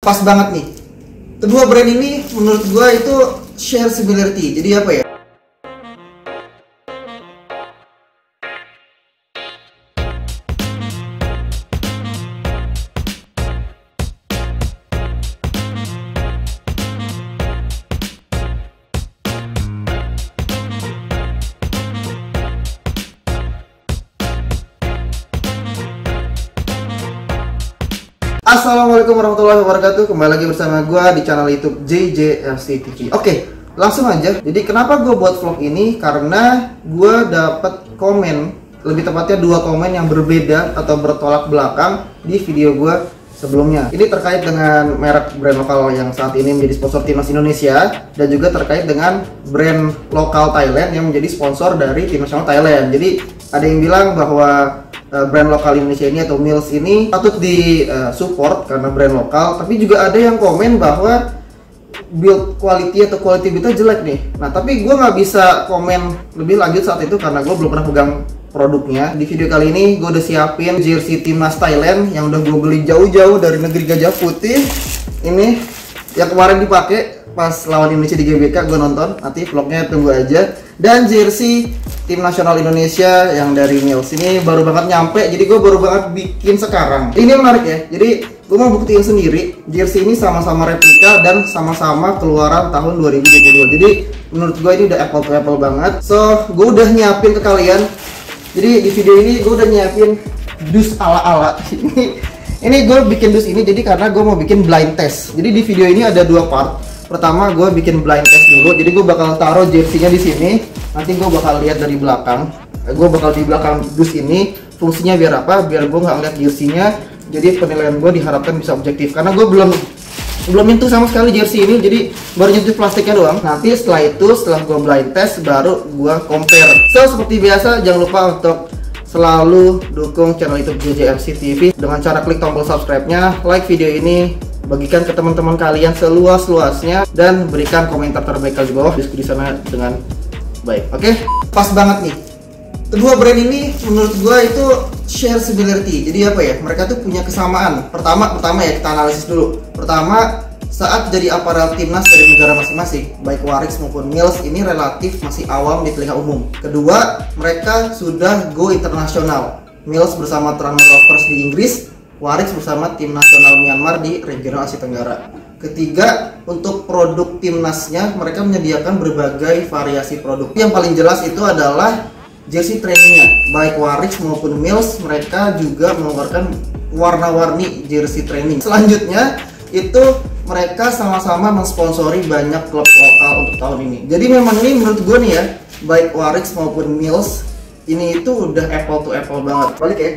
Pas banget nih. Kedua brand ini menurut gua itu share similarity. Jadi apa ya? Assalamualaikum warahmatullahi wabarakatuh. Kembali lagi bersama gue di channel YouTube JJFC TV. Oke, langsung aja. Jadi kenapa gue buat vlog ini? Karena gue dapat komen, lebih tepatnya dua komen yang berbeda atau bertolak belakang di video gue sebelumnya. Ini terkait dengan merek brand lokal yang saat ini menjadi sponsor timnas Indonesia, dan juga terkait dengan brand lokal Thailand yang menjadi sponsor dari tim nasional Thailand. Jadi ada yang bilang bahwa brand lokal Indonesia ini atau Mills ini patut di support karena brand lokal, tapi juga ada yang komen bahwa build quality atau quality buildnya jelek nih. Nah, tapi gue nggak bisa komen lebih lanjut saat itu karena gue belum pernah pegang produknya. Di video kali ini gue udah siapin jersey timnas Thailand yang udah gue beli jauh-jauh dari negeri Gajah Putih. Ini yang kemarin dipakai pas lawan Indonesia di GBK, gue nonton. Nanti vlognya tunggu aja. Dan jersey tim nasional Indonesia yang dari Mills ini baru banget nyampe, jadi gue baru banget bikin sekarang. Ini menarik ya, jadi gue mau buktiin sendiri jersey ini sama-sama replika dan sama-sama keluaran tahun 2022. Jadi menurut gue ini udah apple to apple banget. So gue udah nyiapin ke kalian. Jadi di video ini gue udah nyiapin dus ala-ala. Ini gue bikin dus ini jadi karena gue mau bikin blind test. Jadi di video ini ada dua part. Pertama gue bikin blind test dulu, jadi gue bakal taruh jersey-nya di sini. Nanti gue bakal lihat dari belakang. Gue bakal di belakang dus ini. Fungsinya biar apa? Biar gue nggak ngeliat jersey-nya. Jadi penilaian gue diharapkan bisa objektif. Karena gue belum nyentuh sama sekali jersey ini, jadi baru nyentuh plastiknya doang. Nanti setelah itu, setelah gue blind test, baru gue compare. So seperti biasa, jangan lupa untuk selalu dukung channel YouTube JJFC TV dengan cara klik tombol subscribe-nya, like video ini, bagikan ke teman-teman kalian seluas-luasnya, dan berikan komentar terbaik kalian di bawah, diskusi sana dengan baik. Oke, pas banget nih. Kedua brand ini menurut gua itu share similarity. Jadi apa ya? Mereka tuh punya kesamaan. Pertama ya kita analisis dulu. Pertama, saat jadi aparel timnas dari negara masing-masing, baik Warix maupun Mills ini relatif masih awam di telinga umum. Kedua, mereka sudah go internasional. Mills bersama Tranmere Rovers di Inggris, Warix bersama tim nasional Myanmar di regional Asia Tenggara. Ketiga, untuk produk timnasnya mereka menyediakan berbagai variasi produk. Yang paling jelas itu adalah jersey trainingnya, baik Warix maupun Mills mereka juga mengeluarkan warna-warni jersey training. Selanjutnya itu mereka sama-sama mensponsori banyak klub lokal untuk tahun ini. Jadi memang ini menurut gue nih ya, baik Warix maupun Mills ini itu udah apple to apple banget. Balik ya.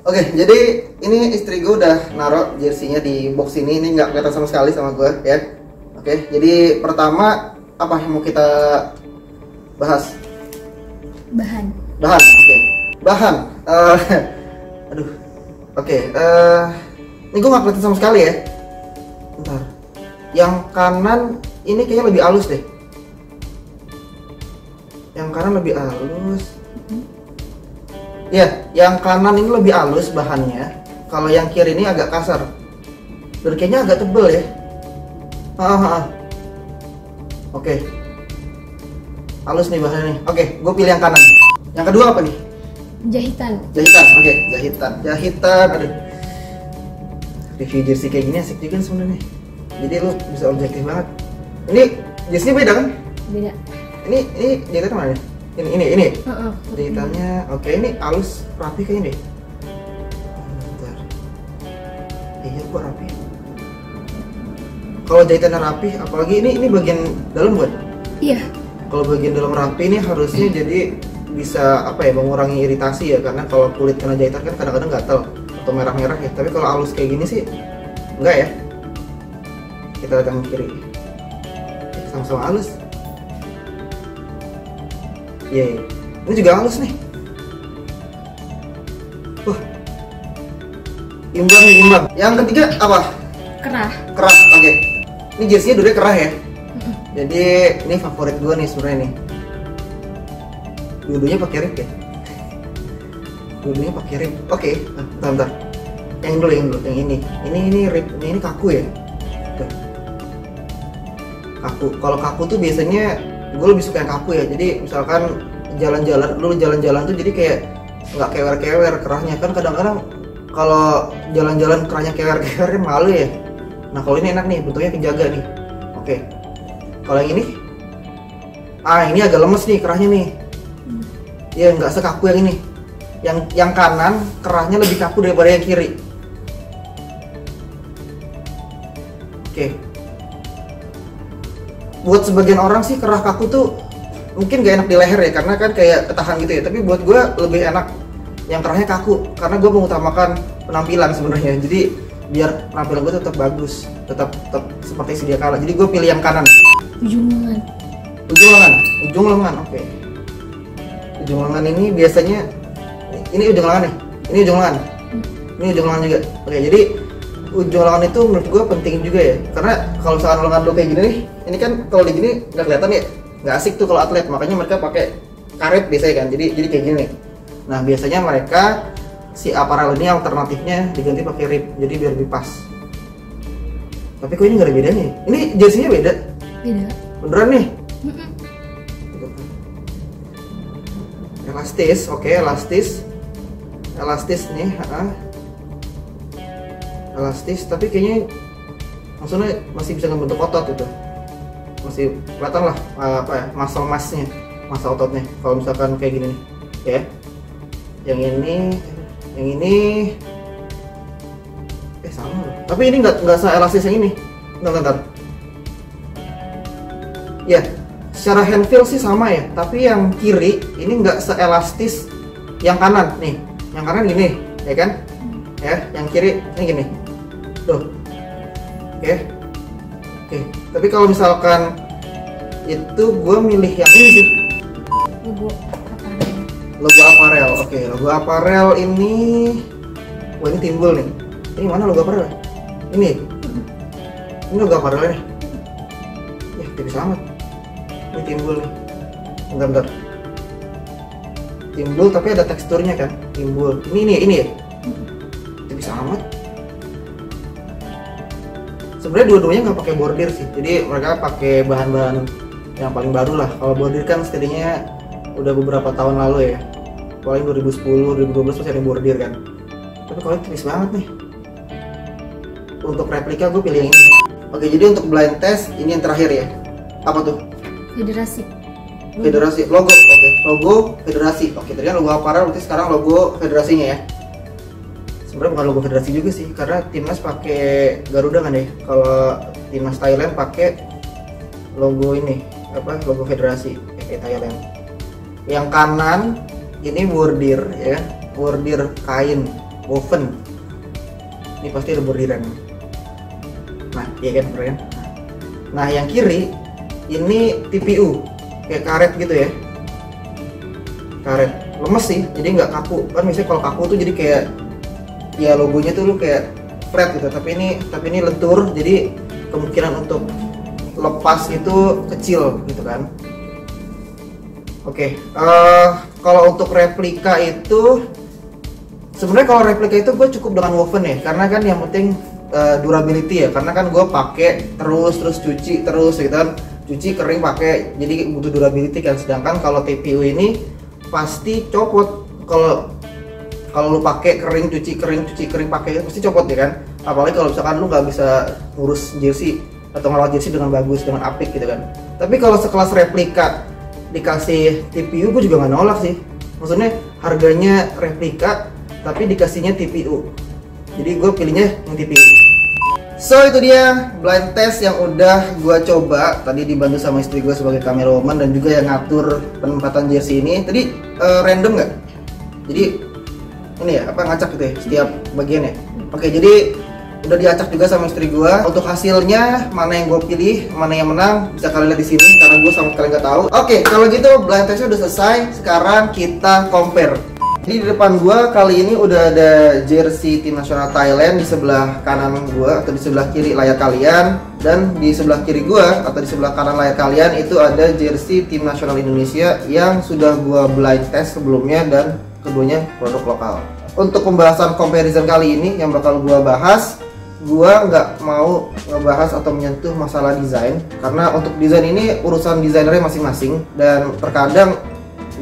Oke, jadi ini istri gue udah naruh jersey-nya di box ini nggak kelihatan sama sekali sama gue ya. Oke, jadi pertama apa yang mau kita bahas? Bahan. Oke. Bahan. Aduh. Oke. Ini gue nggak kelihatan sama sekali ya. Bentar. Yang kanan ini kayaknya lebih halus deh. Yang kanan lebih halus. Ya, yang kanan ini lebih halus bahannya. Kalau yang kiri ini agak kasar. Dan kayaknya agak tebel ya. Oke. Halus nih bahannya nih. Oke, gue pilih yang kanan. Yang kedua apa nih? Jahitan. Oke, jahitan. Aduh. Review jersey kayak gini asik juga sebenarnya. Jadi lu bisa objektif banget. Ini jersey beda kan? Beda. Ini jahitan mana nih? Ini. Jahitannya, oke, ini halus, rapi kayaknya deh. Bentar. Iya, kok rapi. Kalau jahitannya rapi, apalagi ini bagian dalam bukan? Iya. Kalau bagian dalam rapi ini harusnya jadi bisa apa ya, mengurangi iritasi ya, karena kalau kulit kena jahitan kan kadang-kadang gatel atau merah-merah ya. Tapi kalau halus kayak gini sih enggak ya. Kita lihat yang kiri. Sama-sama halus. Iya. Ini juga halus nih. Wah. Imbang. Yang ketiga apa? Kerah. Oke. Ini jersey-nya dulu kerah ya. Jadi ini favorit gue nih sebenarnya nih. Dulunya pakai ring ya. Oke, bentar. Yang dulu, yang ini. Ini rib, ini kaku ya. Tuh. Kaku. Kalau kaku tuh biasanya gue lebih suka yang kaku ya. Jadi misalkan jalan-jalan tuh jadi kayak nggak kewer-kewer kerahnya kan. Kadang-kadang kalau jalan-jalan kerahnya kewer-kewer malu ya. Nah kalau ini enak nih, bentuknya kejaga nih. Oke. Kalau yang ini, ini agak lemes nih kerahnya nih. Ya nggak sekaku yang ini. Yang kanan kerahnya lebih kaku daripada yang kiri. Oke. Buat sebagian orang sih kerah kaku tuh mungkin gak enak di leher ya, karena kan kayak ketahan gitu ya. Tapi buat gue lebih enak yang kerahnya kaku, karena gue mengutamakan penampilan sebenarnya. Jadi biar penampilan gue tetap bagus, tetap seperti sedia kala. Jadi gue pilih yang kanan. Ujung lengan. Ujung lengan. Oke. Ujung lengan ini biasanya ini ujung lengan nih. Ini ujung lengan. Ini ujung lengan juga. Oke, jadi ujung lengan itu menurut gue penting juga ya, karena kalau misalkan lengan lo kayak gini nih, ini kan kalau di gini nggak kelihatan ya, nggak asik tuh kalau atlet, makanya mereka pakai karet biasanya kan, jadi kayak gini nih. Nah biasanya mereka si apparel ini alternatifnya diganti pakai rib, jadi biar lebih pas. Tapi kok ini nggak ada bedanya? Ini jersey-nya beda? Beda. Beneran nih? Elastis, oke, elastis nih. Elastis, tapi kayaknya maksudnya masih bisa ngebentuk otot itu, masih kelihatan lah muscle mass-nya, massa ototnya. Kalau misalkan kayak gini nih, ya. Yang ini sama loh. Tapi ini nggak se-elastis yang ini. Bentar. Ya, secara hand feel sih sama ya, tapi yang kiri ini nggak se-elastis yang kanan nih. Yang kanan gini, ya kan? Ya, yang kiri ini gini. Tuh. Oke. Tapi kalau misalkan itu gue milih yang ini sih. Logo apparel. Oke, logo apparel ini. Wah, ini timbul nih. Ini mana logo apparel? Ini logo apparel nih. Ya, tipis amat. Ini timbul nih. Bentar. Timbul tapi ada teksturnya kan? Timbul. Ini ya. Tipis amat. Sebenarnya dua-duanya nggak pakai bordir sih, jadi mereka pakai bahan-bahan yang paling baru lah. Kalau bordir kan setidaknya udah beberapa tahun lalu ya, paling 2010, 2012 masih ada bordir kan. Tapi kalau ini tipis banget nih. Untuk replika gue pilih yang ini. Oke, jadi untuk blind test ini yang terakhir ya. Apa tuh? Federasi. Logo. Oke, logo federasi. Oke, tadi kan logo apparel, berarti sekarang logo federasinya ya. Sebenarnya bukan logo federasi juga sih, karena timnas pakai Garuda kan ya. Kalau timnas Thailand pakai logo ini, logo federasi kayak Thailand. Yang kanan ini bordir ya, bordir kain woven. Ini pasti ada bordiran. Nah, iya kan, bener kan? Nah, yang kiri ini TPU kayak karet gitu ya. Karet lemes sih, jadi nggak kaku. Kan misalnya kalau kaku tuh jadi kayak ya logonya tuh lu kayak flat gitu, tapi ini lentur, jadi kemungkinan untuk lepas itu kecil gitu kan. Oke, kalau untuk replika itu sebenarnya kalau replika itu gue cukup dengan woven ya, karena kan yang penting durability ya, karena kan gue pakai terus cuci terus gitu kan, cuci kering pakai, jadi butuh durability kan. Sedangkan kalau TPU ini pasti copot. Kalau lu pakai kering cuci kering pakai pasti copot ya kan. Apalagi kalau misalkan lu nggak bisa ngurus jersey atau ngerawat jersey dengan bagus, dengan apik gitu kan. Tapi kalau sekelas replika dikasih TPU gue juga nggak nolak sih. Maksudnya harganya replika tapi dikasihnya TPU, jadi gue pilihnya yang TPU. So itu dia blind test yang udah gue coba tadi, dibantu sama istri gue sebagai camerawoman dan juga yang ngatur penempatan jersey ini. Tadi random nggak? Jadi ini ya, ngacak gitu ya setiap bagiannya. Oke, jadi udah diacak juga sama istri gue. Untuk hasilnya mana yang gue pilih, mana yang menang bisa kalian lihat di sini karena gue sama sekali nggak tahu. Oke, kalau gitu blind testnya udah selesai. Sekarang kita compare. Jadi di depan gue kali ini udah ada jersey tim nasional Thailand di sebelah kanan gue atau di sebelah kiri layar kalian, dan di sebelah kiri gue atau di sebelah kanan layar kalian itu ada jersey tim nasional Indonesia yang sudah gue blind test sebelumnya dan keduanya produk lokal. untuk pembahasan comparison kali ini yang bakal gue bahas, gue nggak mau ngebahas atau menyentuh masalah desain, karena untuk desain ini urusan desainernya masing-masing dan terkadang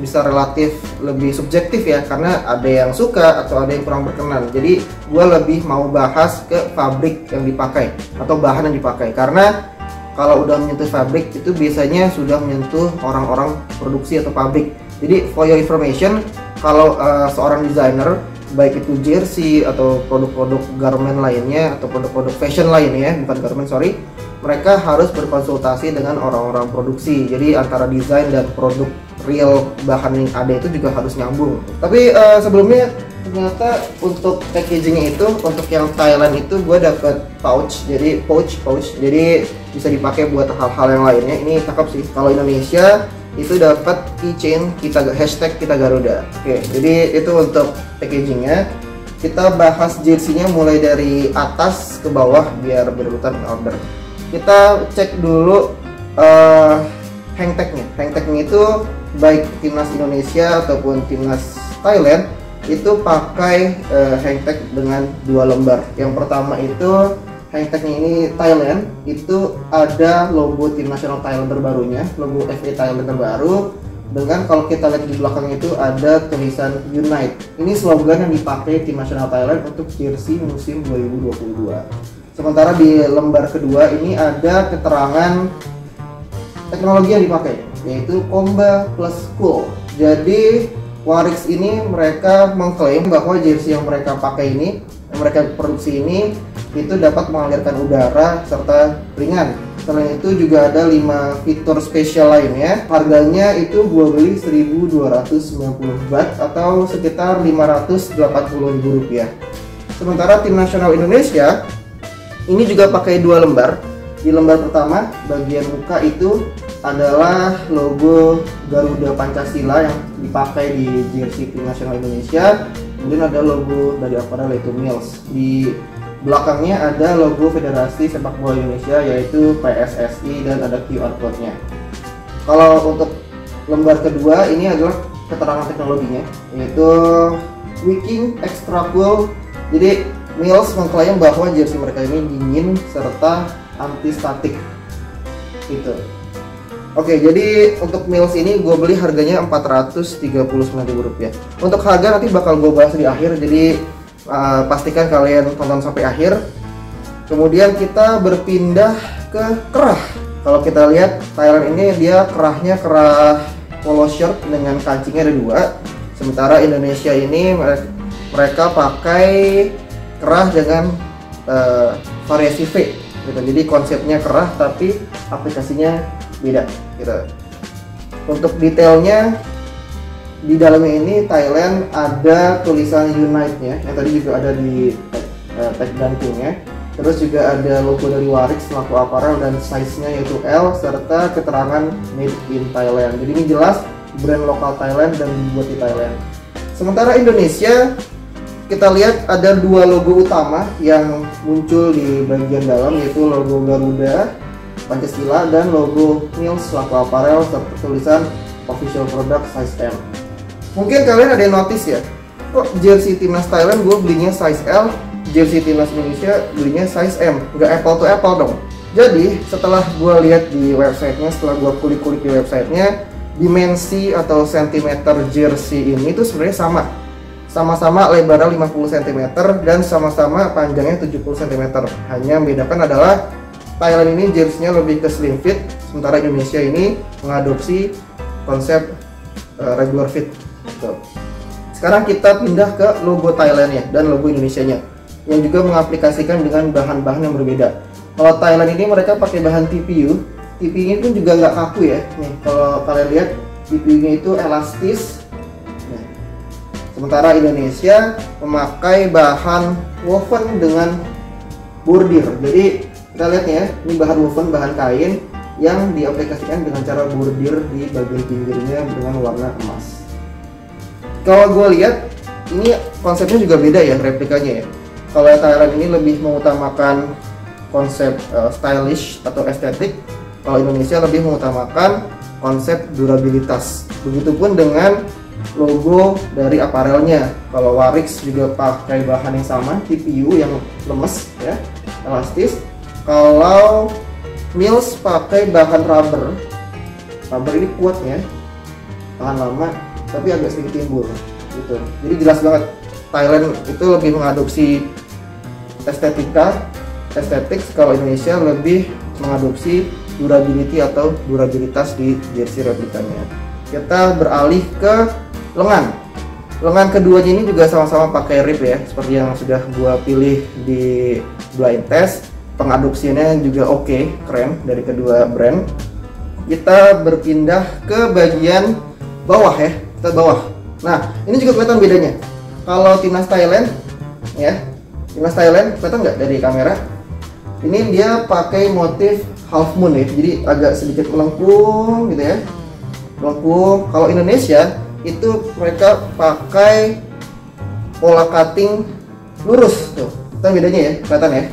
bisa relatif lebih subjektif ya, karena ada yang suka atau ada yang kurang berkenan. Jadi gue lebih mau bahas ke fabrik yang dipakai atau bahan yang dipakai, karena kalau udah menyentuh fabrik itu biasanya sudah menyentuh orang-orang produksi atau pabrik. Jadi for your information, kalau seorang desainer, baik itu jersey atau produk-produk garment lainnya atau produk-produk fashion lainnya, bukan garment sorry, mereka harus berkonsultasi dengan orang-orang produksi. Jadi antara desain dan produk real bahan yang ada itu juga harus nyambung. Tapi sebelumnya ternyata untuk packagingnya itu, untuk yang Thailand itu gue dapet pouch, jadi pouch, jadi bisa dipakai buat hal-hal yang lainnya. Ini cakep sih. Kalau Indonesia itu dapat keychain kita Garuda. Oke, jadi itu untuk packagingnya. Kita bahas jersey-nya mulai dari atas ke bawah biar berurutan order. Kita cek dulu hang tag-nya itu baik timnas Indonesia ataupun timnas Thailand itu pakai hang tag dengan 2 lembar. Yang pertama itu hang tag-nya ini Thailand, itu ada logo tim nasional Thailand terbarunya, logo FA Thailand terbaru, dengan kalau kita lihat di belakangnya itu ada tulisan Unite. Ini slogan yang dipakai tim nasional Thailand untuk jersey musim 2022. Sementara di lembar kedua ini ada keterangan teknologi yang dipakai, yaitu Comba Plus Cool. Jadi Warix ini mereka mengklaim bahwa jersey yang mereka pakai ini, yang mereka produksi ini, itu dapat mengalirkan udara serta ringan. Selain itu juga ada 5 fitur spesial lainnya. Harganya itu gua beli 1.290 baht atau sekitar 580.000 rupiah. Sementara tim nasional Indonesia ini juga pakai 2 lembar. Di lembar pertama bagian muka itu adalah logo Garuda Pancasila yang dipakai di jersey tim nasional Indonesia. Kemudian ada logo dari aparel yaitu Mills. Di belakangnya ada logo Federasi Sepak Bola Indonesia yaitu PSSI dan ada QR code-nya. Kalau untuk lembar kedua ini adalah keterangan teknologinya, yaitu Viking Extra Cool. Jadi Mills mengklaim bahwa jersey mereka ini dingin serta anti statik. Gitu. Oke, jadi untuk Mills ini gue beli harganya Rp439.000. Untuk harga nanti bakal gue bahas di akhir, jadi pastikan kalian tonton sampai akhir. Kemudian kita berpindah ke kerah. Kalau kita lihat Thailand ini dia kerahnya kerah polo shirt dengan kancingnya ada 2. Sementara Indonesia ini mereka pakai kerah dengan variasi V gitu. Jadi konsepnya kerah tapi aplikasinya beda gitu. Untuk detailnya di dalamnya ini Thailand ada tulisan Unite-nya yang tadi juga ada di tag gantunnya. Terus juga ada logo dari Warix selaku aparel dan size-nya yaitu L serta keterangan made in Thailand. Jadi ini jelas brand lokal Thailand dan dibuat di Thailand. Sementara Indonesia kita lihat ada 2 logo utama yang muncul di bagian dalam, yaitu logo Garuda Pancasila dan logo Mills selaku aparel serta tulisan official product size M. Mungkin kalian ada yang notice ya, kok jersey timnas Thailand gue belinya size L, jersey timnas Indonesia belinya size M, nggak apple to apple dong. Jadi setelah gue lihat di websitenya, setelah gue kulik-kulik di websitenya, dimensi atau sentimeter jersey ini tuh sebenarnya sama-sama lebarnya 50 cm dan sama-sama panjangnya 70 cm. Hanya membedakan adalah Thailand ini jersey-nya lebih ke slim fit, sementara Indonesia ini mengadopsi konsep regular fit. Sekarang kita pindah ke logo Thailand-nya dan logo Indonesia-nya yang juga mengaplikasikan dengan bahan-bahan yang berbeda. Kalau Thailand ini mereka pakai bahan TPU. TPU ini pun juga nggak kaku ya. Nih, kalau kalian lihat TPU-nya itu elastis. Nah, sementara Indonesia memakai bahan woven dengan bordir. Jadi kita lihat ya, ini bahan woven, bahan kain yang diaplikasikan dengan cara bordir di bagian pinggirnya dengan warna emas. Kalau gue lihat ini konsepnya juga beda ya, replikanya ya. Kalau Thailand ini lebih mengutamakan konsep stylish atau estetik, kalau Indonesia lebih mengutamakan konsep durabilitas. Begitupun dengan logo dari aparelnya. Kalau Warix juga pakai bahan yang sama, TPU yang lemes ya, elastis. Kalau Mills pakai bahan rubber. Rubber ini kuat ya, tahan lama, tapi agak sedikit timbul gitu. Jadi jelas banget Thailand itu lebih mengadopsi estetik, kalau Indonesia lebih mengadopsi durability atau durabilitas di jersey replikanya. Kita beralih ke lengan. Lengan keduanya ini juga sama-sama pakai rib ya, seperti yang sudah gua pilih di blind test. Pengadopsiannya juga oke, keren dari kedua brand. Kita berpindah ke bagian bawah ya, kita bawah. Nah, ini juga kelihatan bedanya. Kalau timnas Thailand ya, timnas Thailand kelihatan nggak dari kamera? Ini dia pakai motif half moon ya, jadi agak sedikit melengkung gitu ya, melengkung. Kalau Indonesia itu mereka pakai pola cutting lurus tuh, kita bedanya ya, kelihatan ya.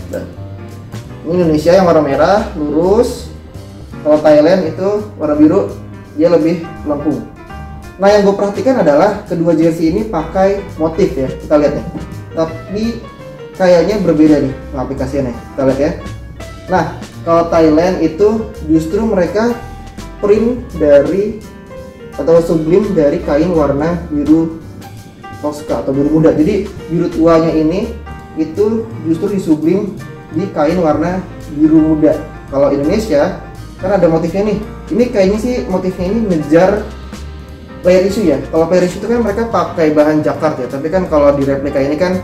Ini Indonesia yang warna merah lurus, kalau Thailand itu warna biru, dia lebih melengkung. Nah, yang gue perhatikan adalah kedua jersey ini pakai motif ya, kita lihat nih, tapi kayaknya berbeda nih aplikasinya, kita lihat ya. Nah, kalau Thailand itu justru mereka print dari atau sublim dari kain warna biru Tosca atau biru muda. Jadi biru tuanya ini itu justru disublim di kain warna biru muda. Kalau Indonesia kan ada motifnya nih. Ini kayaknya sih motifnya ini ngejar player issue ya. Kalau player issue itu kan mereka pakai bahan jacquard ya. Tapi kan kalau di replika ini kan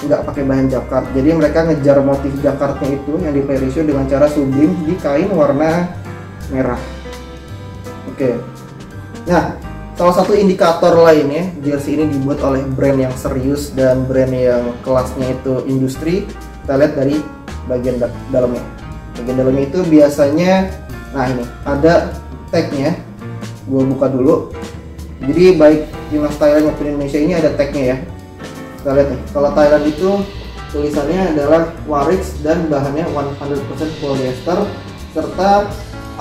nggak pakai bahan jacquard. Jadi mereka ngejar motif jacquardnya itu yang di player issue dengan cara sublim di kain warna merah. Oke. Nah, salah satu indikator lainnya jersey ini dibuat oleh brand yang serius dan brand yang kelasnya itu industri. Kita lihat dari bagian dalamnya. Bagian dalamnya itu biasanya, nah ini ada tagnya. Gue buka dulu. Jadi baik timnas Thailand maupun Indonesia ini ada tagnya ya. Kita lihat nih. Kalau Thailand itu tulisannya adalah Warix dan bahannya 100% polyester, serta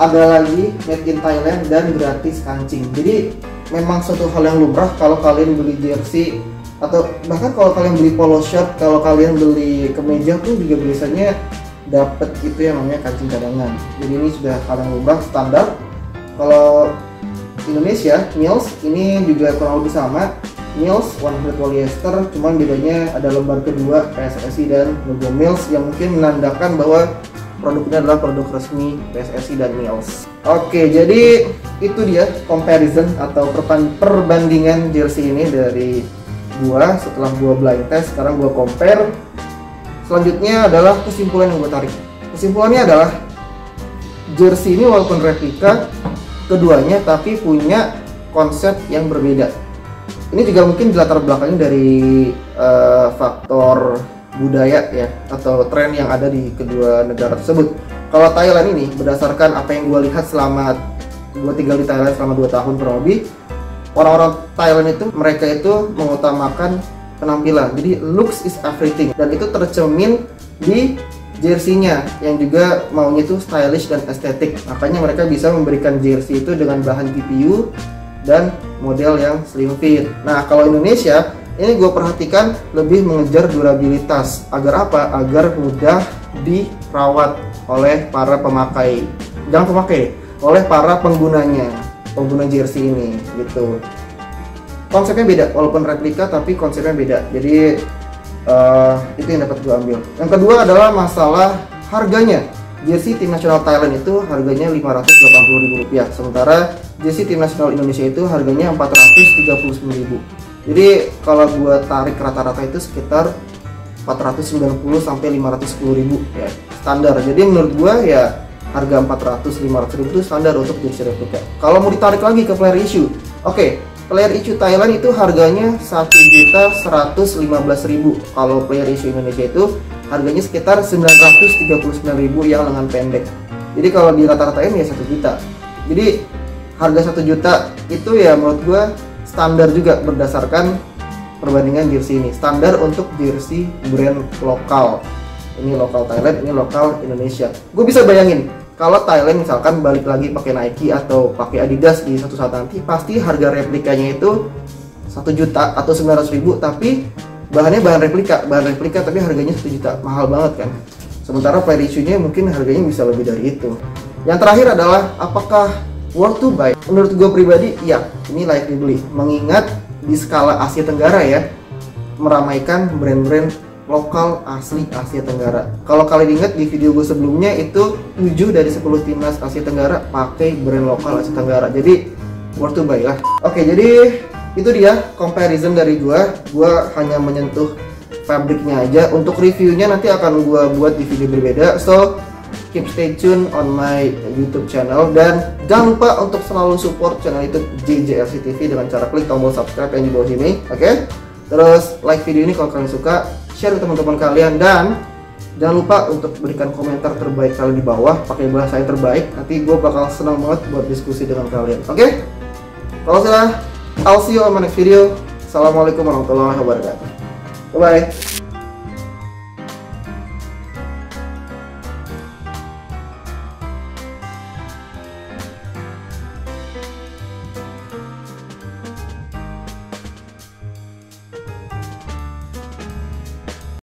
ada lagi made in Thailand dan gratis kancing. Jadi memang suatu hal yang lumrah kalau kalian beli jersey atau bahkan kalau kalian beli polo shirt, kalau kalian beli kemeja tuh juga biasanya dapat itu yang namanya kancing cadangan. Jadi ini sudah hal yang lumrah standar. Kalau Indonesia Mills ini juga kurang lebih sama. Mills 100 polyester, cuman bedanya ada lembar kedua PSSI dan logo Mills yang mungkin menandakan bahwa produknya adalah produk resmi PSSI dan Mills. Oke, jadi itu dia comparison atau perbandingan jersey ini dari gua setelah gua blind test. Sekarang gua compare. Selanjutnya adalah kesimpulan yang gua tarik. Kesimpulannya adalah jersey ini walaupun replika keduanya tapi punya konsep yang berbeda. Ini juga mungkin dilatar belakangi dari faktor budaya ya atau tren yang ada di kedua negara tersebut. Kalau Thailand ini berdasarkan apa yang gue lihat selama gue tinggal di Thailand selama 2 tahun kurang lebih, orang-orang Thailand itu mereka itu mengutamakan penampilan. Jadi looks is everything, dan itu tercermin di jersey-nya yang juga maunya itu stylish dan estetik. Makanya mereka bisa memberikan jersey itu dengan bahan TPU dan model yang slim fit. Nah, kalau Indonesia ini gue perhatikan lebih mengejar durabilitas. Agar apa? Agar mudah dirawat oleh para pemakai. Jangan pemakai, oleh para penggunanya, pengguna jersey ini gitu. Konsepnya beda, walaupun replika tapi konsepnya beda. Jadi itu yang dapat gue ambil. Yang kedua adalah masalah harganya. Jersey tim nasional Thailand itu harganya Rp580.000, sementara jersey tim nasional Indonesia itu harganya Rp439.000. Jadi kalau gue tarik rata-rata itu sekitar 490 sampai 510.000 ya standar. Jadi menurut gue ya harga 400-500.000 itu standar untuk jersey replika. Kalau mau ditarik lagi ke player issue, oke, player issue Thailand itu harganya 1.115.000. Kalau player issue Indonesia itu harganya sekitar 939.000 yang lengan pendek. Jadi kalau di rata-ratain ya 1 juta. Jadi harga 1 juta itu ya menurut gue standar juga berdasarkan perbandingan jersey ini. Standar untuk jersey brand lokal. Ini lokal Thailand, ini lokal Indonesia. Gue bisa bayangin kalau Thailand misalkan balik lagi pakai Nike atau pakai Adidas di suatu saat nanti, pasti harga replikanya itu 1 juta atau 900.000, tapi bahannya bahan replika tapi harganya 1 juta, mahal banget kan. Sementara player issue-nya mungkin harganya bisa lebih dari itu. Yang terakhir adalah apakah worth to buy? Menurut gue pribadi, ya, ini layak dibeli. Mengingat di skala Asia Tenggara ya, meramaikan brand-brand lokal asli Asia Tenggara. Kalau kalian ingat di video gue sebelumnya itu 7 dari 10 timnas Asia Tenggara pakai brand lokal Asia Tenggara. Jadi worth to buy lah. Oke, jadi itu dia comparison dari gue. Gue hanya menyentuh fabriknya aja. Untuk reviewnya nanti akan gue buat di video berbeda. So keep stay tune on my YouTube channel, dan jangan lupa untuk selalu support channel YouTube JJRC TV dengan cara klik tombol subscribe yang di bawah sini. Oke? Terus like video ini kalau kalian suka, share ke teman-teman kalian, dan jangan lupa untuk berikan komentar terbaik kalian di bawah pakai bahasa yang terbaik. Nanti gue bakal senang banget buat diskusi dengan kalian. Oke? Kalau sudah, I'll see you on my next video. Assalamualaikum warahmatullahi wabarakatuh. Bye bye.